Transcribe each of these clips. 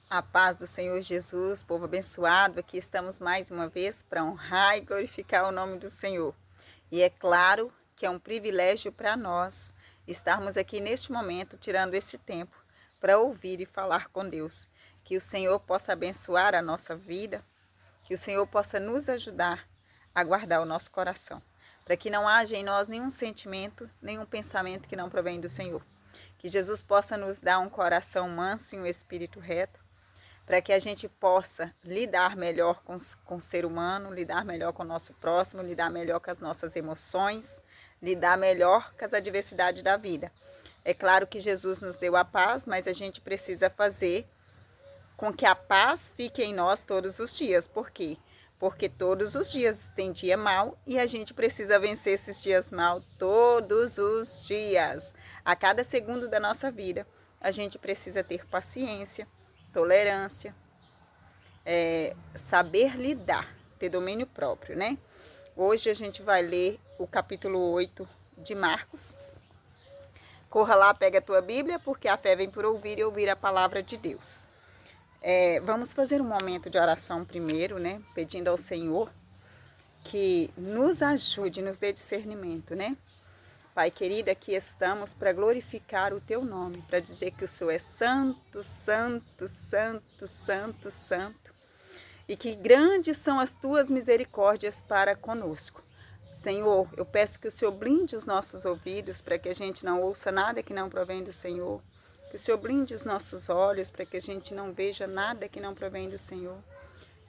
A paz do Senhor Jesus, povo abençoado, aqui estamos mais uma vez para honrar e glorificar o nome do Senhor. E é claro que é um privilégio para nós estarmos aqui neste momento, tirando esse tempo para ouvir e falar com Deus. Que o Senhor possa abençoar a nossa vida, que o Senhor possa nos ajudar a guardar o nosso coração, para que não haja em nós nenhum sentimento, nenhum pensamento que não provém do Senhor. Que Jesus possa nos dar um coração manso e um espírito reto, para que a gente possa lidar melhor com o ser humano, lidar melhor com o nosso próximo, lidar melhor com as nossas emoções, lidar melhor com as adversidades da vida. É claro que Jesus nos deu a paz, mas a gente precisa fazer com que a paz fique em nós todos os dias. Por quê? Porque todos os dias tem dia mal e a gente precisa vencer esses dias mal todos os dias. A cada segundo da nossa vida, a gente precisa ter paciência, tolerância, saber lidar, ter domínio próprio, né? Hoje a gente vai ler o capítulo 8 de Marcos. Corra lá, pega a tua Bíblia, porque a fé vem por ouvir e ouvir a palavra de Deus. Vamos fazer um momento de oração primeiro, né? Pedindo ao Senhor que nos ajude, nos dê discernimento, né? Pai querido, aqui estamos para glorificar o Teu nome, para dizer que o Senhor é santo, santo, santo, santo, santo, e que grandes são as Tuas misericórdias para conosco. Senhor, eu peço que o Senhor blinde os nossos ouvidos para que a gente não ouça nada que não provém do Senhor, que o Senhor blinde os nossos olhos para que a gente não veja nada que não provém do Senhor,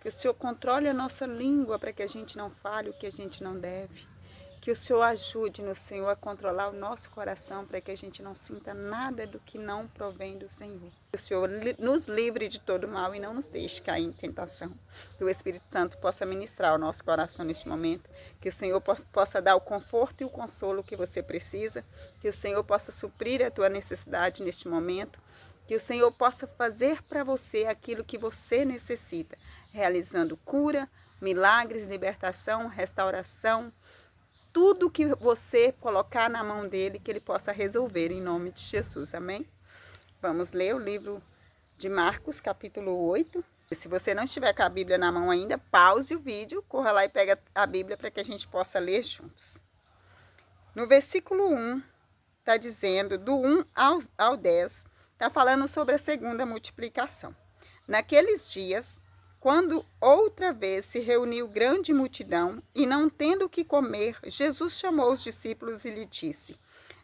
que o Senhor controle a nossa língua para que a gente não fale o que a gente não deve. Que o Senhor ajude-nos, Senhor, a controlar o nosso coração para que a gente não sinta nada do que não provém do Senhor. Que o Senhor nos livre de todo mal e não nos deixe cair em tentação. Que o Espírito Santo possa ministrar o nosso coração neste momento. Que o Senhor possa dar o conforto e o consolo que você precisa. Que o Senhor possa suprir a tua necessidade neste momento. Que o Senhor possa fazer para você aquilo que você necessita, realizando cura, milagres, libertação, restauração, tudo que você colocar na mão dele, que ele possa resolver em nome de Jesus, amém? Vamos ler o livro de Marcos, capítulo 8. E se você não estiver com a Bíblia na mão ainda, pause o vídeo, corra lá e pega a Bíblia para que a gente possa ler juntos. No versículo 1, está dizendo, do 1 ao 10, está falando sobre a segunda multiplicação. Naqueles dias, quando outra vez se reuniu grande multidão, e não tendo o que comer, Jesus chamou os discípulos e lhe disse: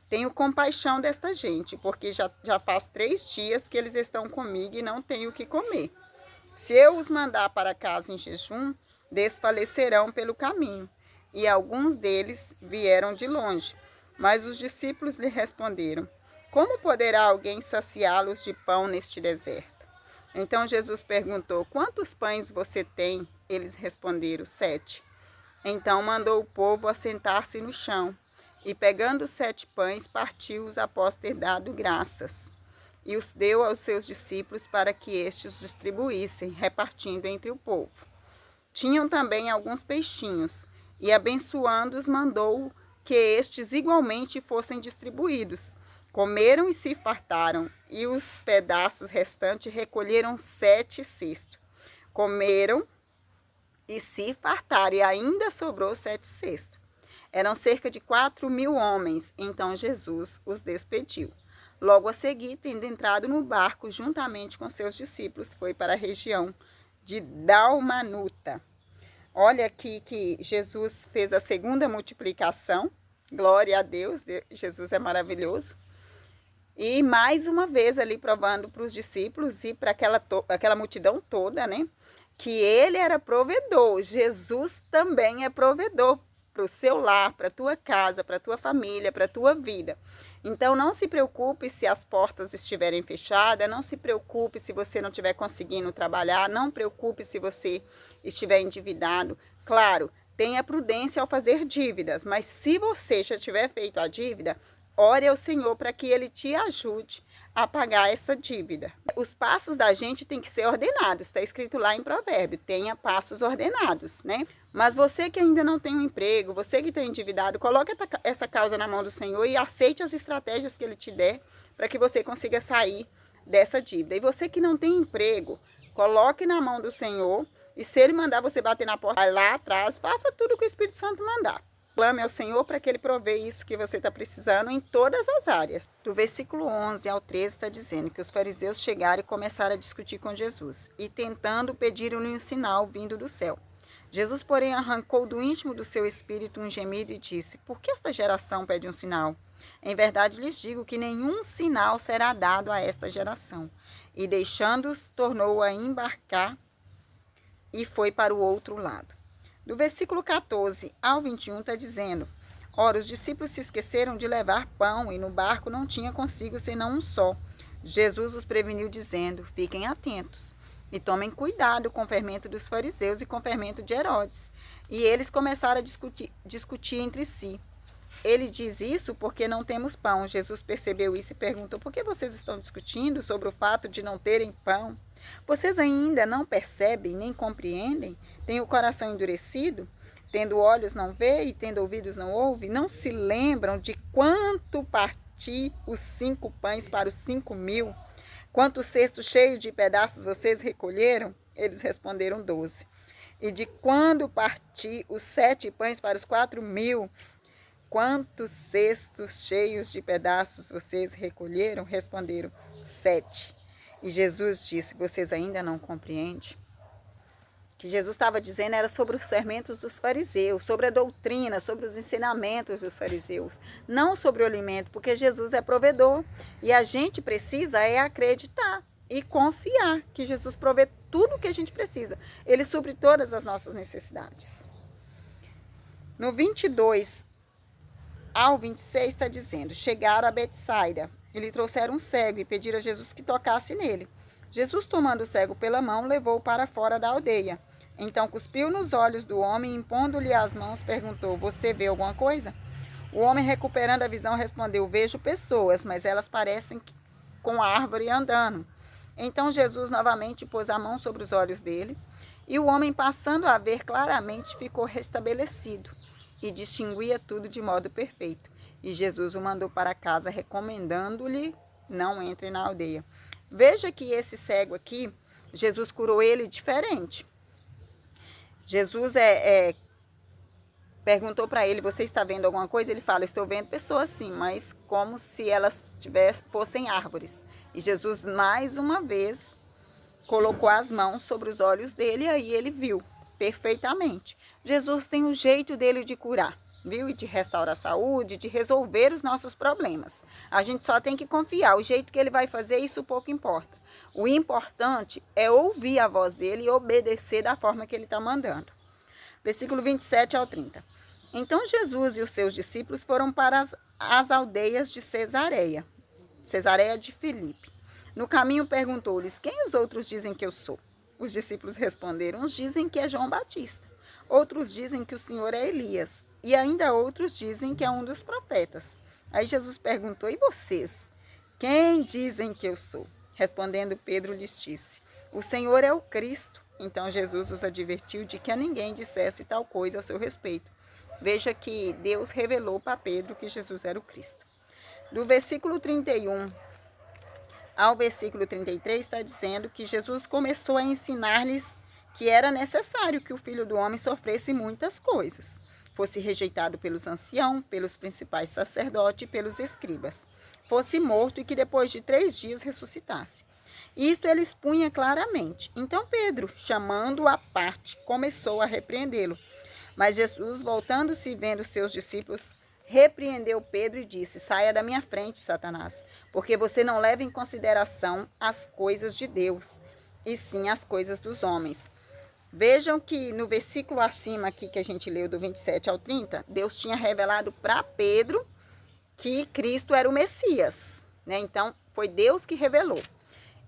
Tenho compaixão desta gente, porque já faz 3 dias que eles estão comigo e não têm o que comer. Se eu os mandar para casa em jejum, desfalecerão pelo caminho. E alguns deles vieram de longe. Mas os discípulos lhe responderam: Como poderá alguém saciá-los de pão neste deserto? Então Jesus perguntou: Quantos pães você tem? Eles responderam: 7. Então mandou o povo assentar-se no chão, e pegando os 7 pães, partiu-os após ter dado graças, e os deu aos seus discípulos para que estes os distribuíssem, repartindo entre o povo. Tinham também alguns peixinhos, e abençoando-os mandou que estes igualmente fossem distribuídos. Comeram e se fartaram, e os pedaços restantes recolheram 7 cestos. Comeram e se fartaram, e ainda sobrou 7 cestos. Eram cerca de 4.000 homens, então Jesus os despediu. Logo a seguir, tendo entrado no barco juntamente com seus discípulos, foi para a região de Dalmanuta. Olha aqui que Jesus fez a segunda multiplicação. Glória a Deus, Jesus é maravilhoso. E mais uma vez ali provando para os discípulos e para aquela multidão toda, né? Que ele era provedor. Jesus também é provedor para o seu lar, para a tua casa, para a tua família, para a tua vida. Então não se preocupe se as portas estiverem fechadas, não se preocupe se você não estiver conseguindo trabalhar, não preocupe se você estiver endividado. Claro, tenha prudência ao fazer dívidas, mas se você já tiver feito a dívida, ore ao Senhor para que Ele te ajude a pagar essa dívida. Os passos da gente tem que ser ordenados, está escrito lá em Provérbio, tenha passos ordenados, né? Mas você que ainda não tem um emprego, você que está endividado, coloque essa causa na mão do Senhor e aceite as estratégias que Ele te der para que você consiga sair dessa dívida. E você que não tem emprego, coloque na mão do Senhor, e se Ele mandar você bater na porta, vai lá atrás, faça tudo que o Espírito Santo mandar. Clame ao Senhor para que Ele provê isso que você está precisando em todas as áreas. Do versículo 11 ao 13 está dizendo que os fariseus chegaram e começaram a discutir com Jesus, e tentando pediram-lhe um sinal vindo do céu. Jesus, porém, arrancou do íntimo do seu espírito um gemido e disse: por que esta geração pede um sinal? Em verdade lhes digo que nenhum sinal será dado a esta geração. E deixando-os, tornou a embarcar e foi para o outro lado. Do versículo 14 ao 21 está dizendo: ora, os discípulos se esqueceram de levar pão, e no barco não tinha consigo senão um só. Jesus os preveniu, dizendo: fiquem atentos e tomem cuidado com o fermento dos fariseus e com o fermento de Herodes. E eles começaram a discutir entre si. Ele diz isso porque não temos pão. Jesus percebeu isso e perguntou: por que vocês estão discutindo sobre o fato de não terem pão? Vocês ainda não percebem nem compreendem? Têm o coração endurecido? Tendo olhos não vê e tendo ouvidos não ouve? Não se lembram de quanto parti os 5 pães para os 5.000? Quantos cestos cheios de pedaços vocês recolheram? Eles responderam: 12. E de quando parti os 7 pães para os 4.000? Quantos cestos cheios de pedaços vocês recolheram? Responderam: 7. E Jesus disse: vocês ainda não compreendem? O que Jesus estava dizendo era sobre os fermentos dos fariseus, sobre a doutrina, sobre os ensinamentos dos fariseus, não sobre o alimento, porque Jesus é provedor. E a gente precisa acreditar e confiar que Jesus provê tudo o que a gente precisa. Ele supre todas as nossas necessidades. No 22 ao 26 está dizendo: chegaram a Betsaida, e lhe trouxeram um cego e pediram a Jesus que tocasse nele. Jesus, tomando o cego pela mão, levou-o para fora da aldeia. Então cuspiu nos olhos do homem, impondo-lhe as mãos, perguntou: você vê alguma coisa? O homem, recuperando a visão, respondeu: vejo pessoas, mas elas parecem com árvore andando. Então Jesus novamente pôs a mão sobre os olhos dele, e o homem, passando a ver claramente, ficou restabelecido e distinguia tudo de modo perfeito. E Jesus o mandou para casa, recomendando-lhe: não entre na aldeia. Veja que esse cego aqui, Jesus curou ele diferente. Jesus perguntou para ele: você está vendo alguma coisa? Ele fala: estou vendo pessoas sim, mas como se elas fossem árvores. E Jesus mais uma vez colocou as mãos sobre os olhos dele, e aí ele viu perfeitamente. Jesus tem um jeito dele de curar, viu? E de restaurar a saúde, de resolver os nossos problemas. A gente só tem que confiar. O jeito que ele vai fazer, isso pouco importa. O importante é ouvir a voz dele e obedecer da forma que ele está mandando. Versículo 27 ao 30. Então Jesus e os seus discípulos foram para as aldeias de Cesareia de Filipe. No caminho perguntou-lhes: quem os outros dizem que eu sou? Os discípulos responderam: uns dizem que é João Batista, outros dizem que o Senhor é Elias, e ainda outros dizem que é um dos profetas. Aí Jesus perguntou: e vocês? Quem dizem que eu sou? Respondendo Pedro, lhes disse: o Senhor é o Cristo. Então Jesus os advertiu de que a ninguém dissesse tal coisa a seu respeito. Veja que Deus revelou para Pedro que Jesus era o Cristo. Do versículo 31 ao versículo 33 está dizendo que Jesus começou a ensinar-lhes que era necessário que o Filho do Homem sofresse muitas coisas, fosse rejeitado pelos anciãos, pelos principais sacerdotes e pelos escribas, fosse morto e que depois de 3 dias ressuscitasse. Isto ele expunha claramente. Então Pedro, chamando-o à parte, começou a repreendê-lo. Mas Jesus, voltando-se e vendo seus discípulos, repreendeu Pedro e disse: saia da minha frente, Satanás, porque você não leva em consideração as coisas de Deus, e sim as coisas dos homens. Vejam que no versículo acima aqui que a gente leu, do 27 ao 30, Deus tinha revelado para Pedro que Cristo era o Messias, né? Então, foi Deus que revelou.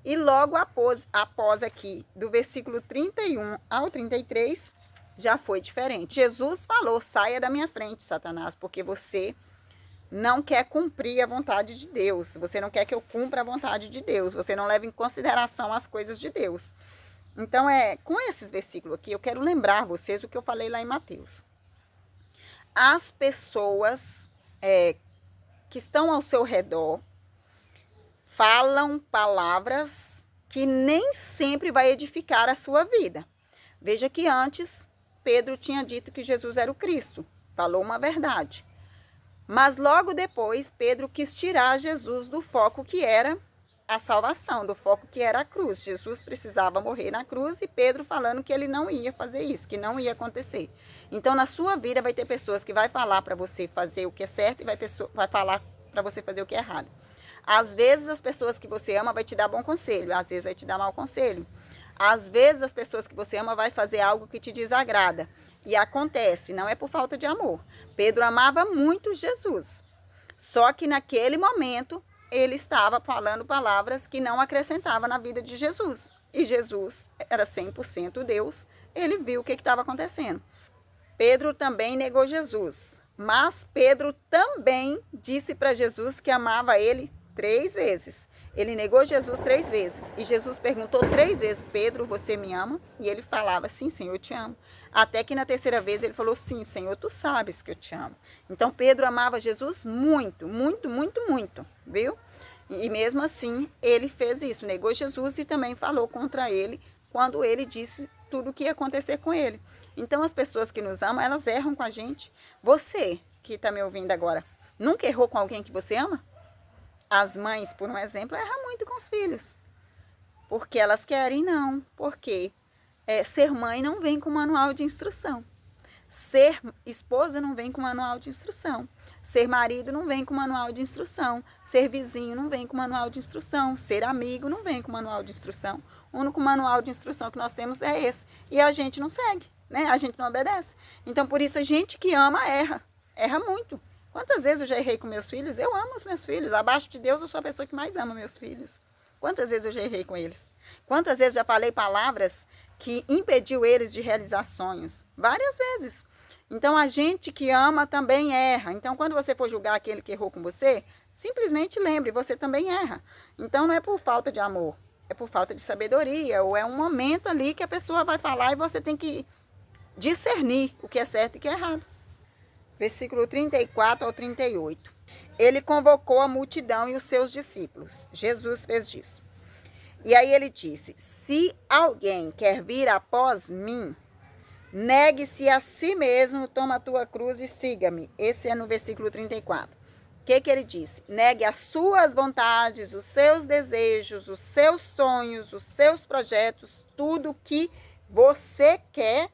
E logo após aqui, do versículo 31 ao 33, já foi diferente. Jesus falou: saia da minha frente, Satanás, porque você não quer cumprir a vontade de Deus. Você não quer que eu cumpra a vontade de Deus. Você não leva em consideração as coisas de Deus. Então, com esses versículos aqui, eu quero lembrar vocês o que eu falei lá em Mateus. As pessoas que estão ao seu redor falam palavras que nem sempre vai edificar a sua vida. Veja que antes Pedro tinha dito que Jesus era o Cristo, falou uma verdade. Mas logo depois Pedro quis tirar Jesus do foco que era a salvação, do foco que era a cruz. Jesus precisava morrer na cruz e Pedro falando que ele não ia fazer isso, que não ia acontecer. Então na sua vida vai ter pessoas que vai falar para você fazer o que é certo e vai falar para você fazer o que é errado. Às vezes as pessoas que você ama vai te dar bom conselho, às vezes vai te dar mau conselho. Às vezes as pessoas que você ama vai fazer algo que te desagrada. E acontece, não é por falta de amor. Pedro amava muito Jesus. Só que naquele momento ele estava falando palavras que não acrescentavam na vida de Jesus. E Jesus era 100% Deus, ele viu o que estava acontecendo. Pedro também negou Jesus, mas Pedro também disse para Jesus que amava ele 3 vezes. Ele negou Jesus 3 vezes. E Jesus perguntou 3 vezes, Pedro, você me ama? E ele falava, sim, Senhor, eu te amo. Até que na 3ª vez ele falou, sim, Senhor, tu sabes que eu te amo. Então Pedro amava Jesus muito, muito, muito, muito, viu? E mesmo assim, ele fez isso, negou Jesus e também falou contra ele quando ele disse tudo o que ia acontecer com ele. Então, as pessoas que nos amam, elas erram com a gente. Você, que está me ouvindo agora, nunca errou com alguém que você ama? As mães, por um exemplo, erram muito com os filhos. Porque elas querem, não. Porque ser mãe não vem com manual de instrução. Ser esposa não vem com manual de instrução. Ser marido não vem com manual de instrução. Ser vizinho não vem com manual de instrução. Ser amigo não vem com manual de instrução. O único manual de instrução que nós temos é esse. E a gente não segue, né? A gente não obedece. Então, por isso, a gente que ama erra. Erra muito. Quantas vezes eu já errei com meus filhos? Eu amo os meus filhos. Abaixo de Deus, eu sou a pessoa que mais ama meus filhos. Quantas vezes eu já errei com eles? Quantas vezes já falei palavras que impediu eles de realizar sonhos? Várias vezes. Então, a gente que ama também erra. Então, quando você for julgar aquele que errou com você, simplesmente lembre, você também erra. Então, não é por falta de amor, é por falta de sabedoria, ou é um momento ali que a pessoa vai falar e você tem que discernir o que é certo e o que é errado. Versículo 34 ao 38. Ele convocou a multidão e os seus discípulos. Jesus fez isso. E aí ele disse, se alguém quer vir após mim, negue-se a si mesmo, toma a tua cruz e siga-me. Esse é no versículo 34. O que ele disse? Negue as suas vontades, os seus desejos, os seus sonhos, os seus projetos, tudo o que você quer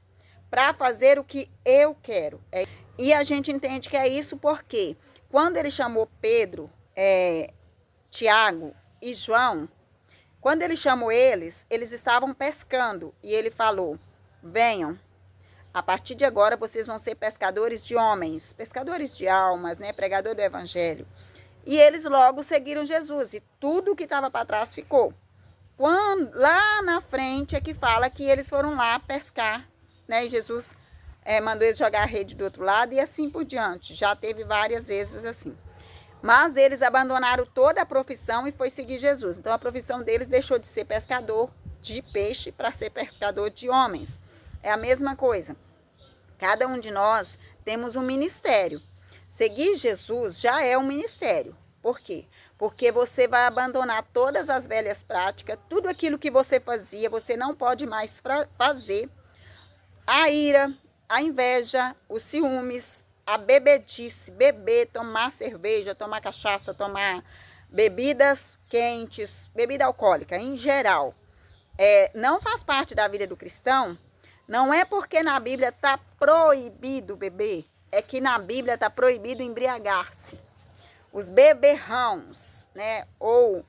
para fazer o que eu quero. E a gente entende que é isso porque quando ele chamou Pedro, Tiago e João, quando ele chamou eles estavam pescando e ele falou, venham. A partir de agora, vocês vão ser pescadores de homens, pescadores de almas, né? Pregador do evangelho. E eles logo seguiram Jesus e tudo que estava para trás ficou. Lá na frente é que fala que eles foram lá pescar, né? E Jesus mandou eles jogar a rede do outro lado e assim por diante. Já teve várias vezes assim. Mas eles abandonaram toda a profissão e foi seguir Jesus. Então a profissão deles deixou de ser pescador de peixe para ser pescador de homens. É a mesma coisa. Cada um de nós temos um ministério. Seguir Jesus já é um ministério. Por quê? Porque você vai abandonar todas as velhas práticas, tudo aquilo que você fazia, você não pode mais fazer. A ira, a inveja, os ciúmes, a bebedice, beber, tomar cerveja, tomar cachaça, tomar bebidas quentes, bebida alcoólica em geral. Não faz parte da vida do cristão. Não é porque na Bíblia está proibido beber, é que na Bíblia está proibido embriagar-se. Os beberrãos, né, ou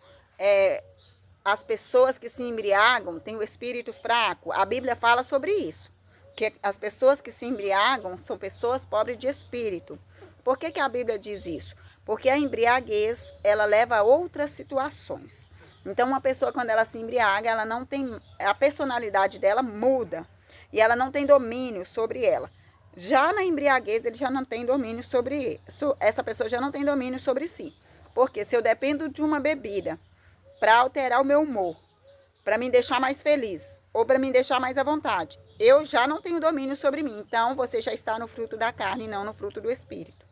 as pessoas que se embriagam têm o espírito fraco. A Bíblia fala sobre isso, que as pessoas que se embriagam são pessoas pobres de espírito. Por que a Bíblia diz isso? Porque a embriaguez, ela leva a outras situações. Então, uma pessoa, quando ela se embriaga, ela não tem, a personalidade dela muda. E ela não tem domínio sobre ela. Já na embriaguez, ele já não tem domínio sobre essa pessoa já não tem domínio sobre si. Porque se eu dependo de uma bebida para alterar o meu humor, para me deixar mais feliz ou para me deixar mais à vontade, eu já não tenho domínio sobre mim. Então, você já está no fruto da carne e não no fruto do espírito.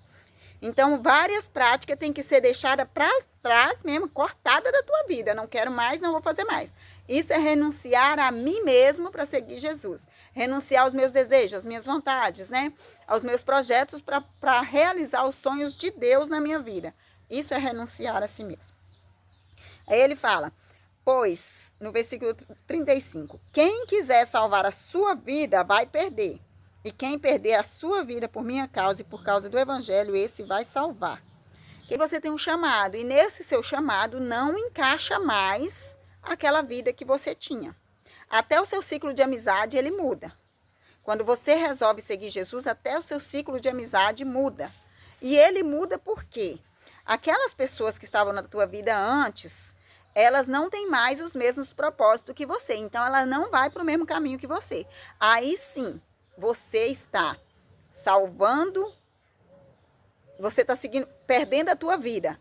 Então, várias práticas têm que ser deixadas para trás mesmo, cortada da tua vida. Não quero mais, não vou fazer mais. Isso é renunciar a mim mesmo para seguir Jesus. Renunciar aos meus desejos, às minhas vontades, né? Aos meus projetos para realizar os sonhos de Deus na minha vida. Isso é renunciar a si mesmo. Aí ele fala, pois, no versículo 35, quem quiser salvar a sua vida vai perder. E quem perder a sua vida por minha causa e por causa do evangelho, esse vai salvar. Que você tem um chamado e nesse seu chamado não encaixa mais aquela vida que você tinha. Até o seu ciclo de amizade ele muda. Quando você resolve seguir Jesus, até o seu ciclo de amizade muda. E ele muda por quê? Aquelas pessoas que estavam na tua vida antes, elas não têm mais os mesmos propósitos que você. Então, ela não vai para o mesmo caminho que você. Aí sim, você está salvando, você está seguindo, perdendo a tua vida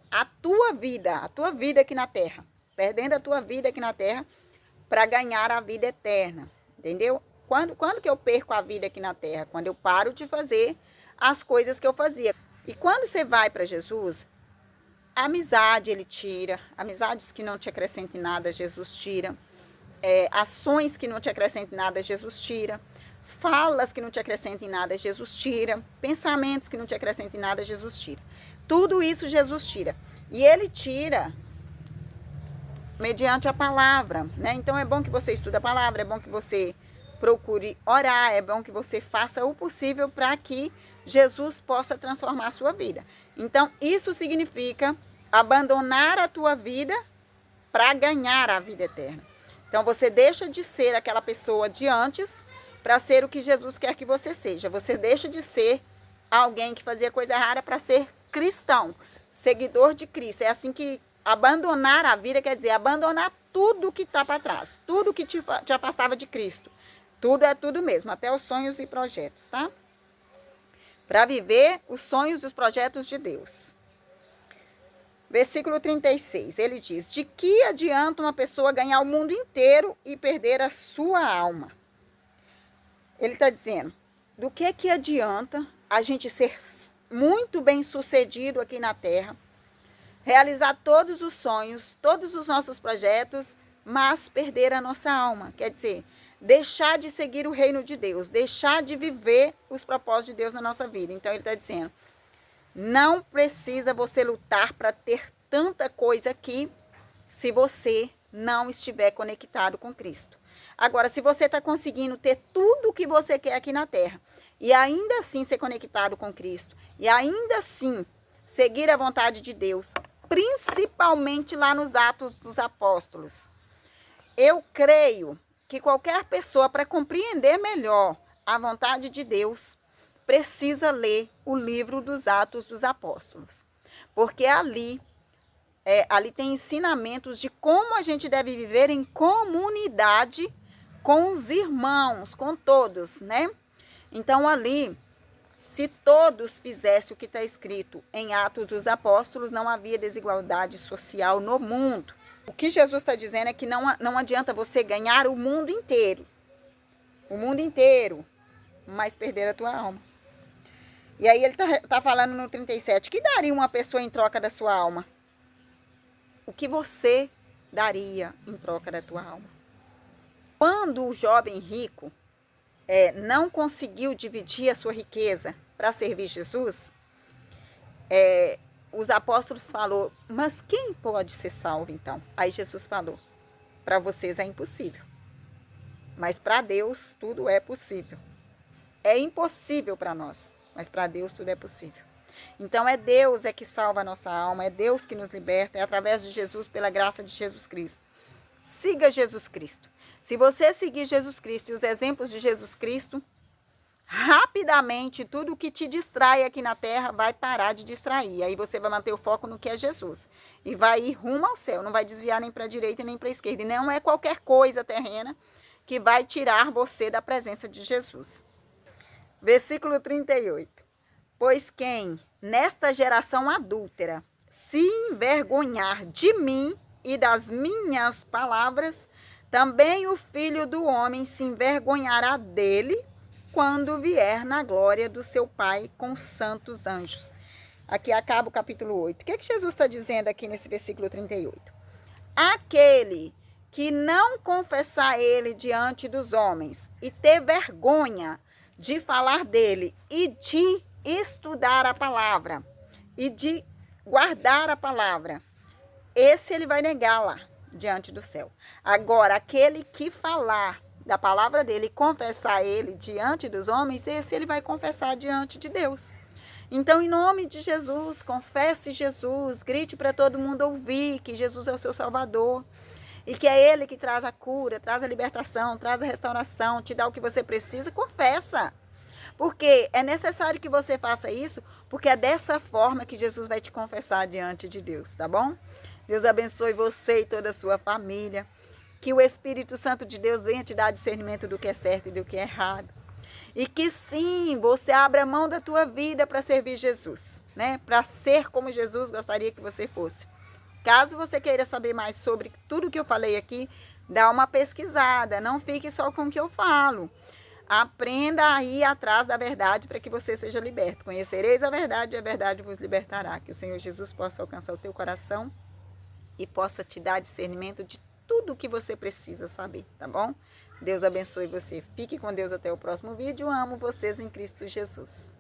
aqui na terra. Perdendo a tua vida aqui na terra para ganhar a vida eterna, entendeu? Quando que eu perco a vida aqui na terra? Quando eu paro de fazer as coisas que eu fazia. E quando você vai para Jesus, a amizade ele tira, amizades que não te acrescentem nada, Jesus tira. Ações que não te acrescentem nada, Jesus tira. Falas que não te acrescentem nada, Jesus tira. Pensamentos que não te acrescentem nada, Jesus tira. Tudo isso Jesus tira. E ele tira mediante a palavra, né? Então é bom que você estude a palavra, é bom que você procure orar, é bom que você faça o possível para que Jesus possa transformar a sua vida. Então isso significa abandonar a tua vida para ganhar a vida eterna. Então você deixa de ser aquela pessoa de antes para ser o que Jesus quer que você seja. Você deixa de ser alguém que fazia coisa errada para ser cristão, seguidor de Cristo. É assim que abandonar a vida quer dizer abandonar tudo que está para trás, tudo que te afastava de Cristo. Tudo é tudo mesmo, até os sonhos e projetos, tá? Para viver os sonhos e os projetos de Deus. Versículo 36, ele diz, de que adianta uma pessoa ganhar o mundo inteiro e perder a sua alma? Ele está dizendo, do que adianta a gente ser muito bem sucedido aqui na terra, realizar todos os sonhos, todos os nossos projetos, mas perder a nossa alma. Quer dizer, deixar de seguir o reino de Deus, deixar de viver os propósitos de Deus na nossa vida. Então ele está dizendo, não precisa você lutar para ter tanta coisa aqui se você não estiver conectado com Cristo. Agora, se você está conseguindo ter tudo o que você quer aqui na terra e ainda assim ser conectado com Cristo e ainda assim seguir a vontade de Deus, principalmente lá nos Atos dos Apóstolos, eu creio que qualquer pessoa, para compreender melhor a vontade de Deus, precisa ler o livro dos Atos dos Apóstolos. Porque ali tem ensinamentos de como a gente deve viver em comunidade com os irmãos, com todos, né? Então ali, se todos fizessem o que está escrito em Atos dos Apóstolos, não havia desigualdade social no mundo. O que Jesus está dizendo é que não adianta você ganhar o mundo inteiro, mas perder a tua alma. E aí ele tá falando no 37, que daria uma pessoa em troca da sua alma? O que você daria em troca da tua alma? Quando o jovem rico não conseguiu dividir a sua riqueza para servir Jesus, os apóstolos falaram, mas quem pode ser salvo então? Aí Jesus falou, para vocês é impossível, mas para Deus tudo é possível. É impossível para nós, mas para Deus tudo é possível. Então Deus que salva a nossa alma, é Deus que nos liberta, é através de Jesus, pela graça de Jesus Cristo. Siga Jesus Cristo. Se você seguir Jesus Cristo e os exemplos de Jesus Cristo, rapidamente tudo que te distrai aqui na terra vai parar de distrair. Aí você vai manter o foco no que é Jesus. E vai ir rumo ao céu, não vai desviar nem para a direita nem para a esquerda. E não é qualquer coisa terrena que vai tirar você da presença de Jesus. Versículo 38. Pois quem, nesta geração adúltera, se envergonhar de mim e das minhas palavras, também o Filho do Homem se envergonhará dele quando vier na glória do seu Pai com os santos anjos. Aqui acaba o capítulo 8. O que Jesus está dizendo aqui nesse versículo 38? Aquele que não confessar ele diante dos homens e ter vergonha de falar dele e de estudar a palavra e de guardar a palavra, esse ele vai negar lá diante do céu. Agora, aquele que falar da palavra dele e confessar ele diante dos homens, esse ele vai confessar diante de Deus. Então, em nome de Jesus, confesse Jesus, grite para todo mundo ouvir que Jesus é o seu Salvador e que é Ele que traz a cura, traz a libertação, traz a restauração, te dá o que você precisa, confessa. Porque é necessário que você faça isso, porque é dessa forma que Jesus vai te confessar diante de Deus, tá bom? Deus abençoe você e toda a sua família. Que o Espírito Santo de Deus venha te dar discernimento do que é certo e do que é errado. E que sim, você abra mão da tua vida para servir Jesus, né? Para ser como Jesus gostaria que você fosse. Caso você queira saber mais sobre tudo que eu falei aqui, dá uma pesquisada, não fique só com o que eu falo. Aprenda a ir atrás da verdade para que você seja liberto. Conhecereis a verdade e a verdade vos libertará. Que o Senhor Jesus possa alcançar o teu coração e possa te dar discernimento de tudo o que você precisa saber, tá bom? Deus abençoe você. Fique com Deus até o próximo vídeo. Amo vocês em Cristo Jesus.